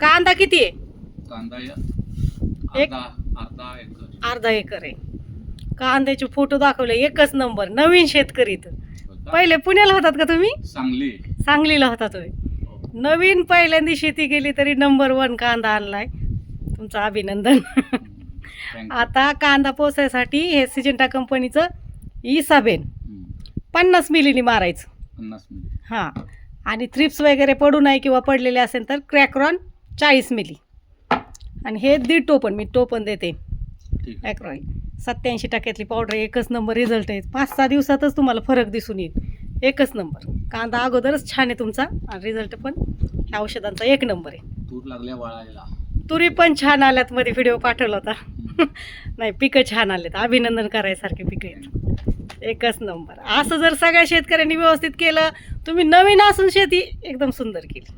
कांदा किती आहे? कांदा एक अर्धा एकर आहे. कांद्याचे फोटो दाखवले एकच नंबर. नवीन शेतकरी पहिले पुण्याला होतात का तुम्ही? सांगलीला होता तुम्ही. नवीन पहिल्यांदा शेती केली तरी नंबर 1 कांदा आणलाय. तुमचं अभिनंदन. आता कांदा पोसायसाठी हे सिजंटा कंपनीचं इसाबेन 50 मिलीनी मारायचं. 50 मिली. हां, आणि थ्रिप्स वगैरे पडू नये किंवा पडलेले असेल तर क्रॅक्रॉन 40 मिली. आणि हे 1.5 टोपण मी टोपण देते. क्रॅक्रॉन 87% पावडर. एकच नंबर रिझल्ट आहे. 5-6 दिवसातच तुम्हाला फरक दिसून येईल. एकच नंबर. कांदा अगोदरच छान आहे तुमचा आणि रिझल्ट पण ह्या औषधांचा 1 नंबर आहे. तूर लागल्या वाळायला. तुरी पण छान आल्यात. मध्ये व्हिडिओ पाठवला होता. नाही, पिकं छान आलेत. अभिनंदन करायसारखे पिकं आहेत. एकच नंबर. असं जर सगळ्या शेतकऱ्यांनी व्यवस्थित केलं, तुम्ही नवीन असून शेती एकदम सुंदर केली.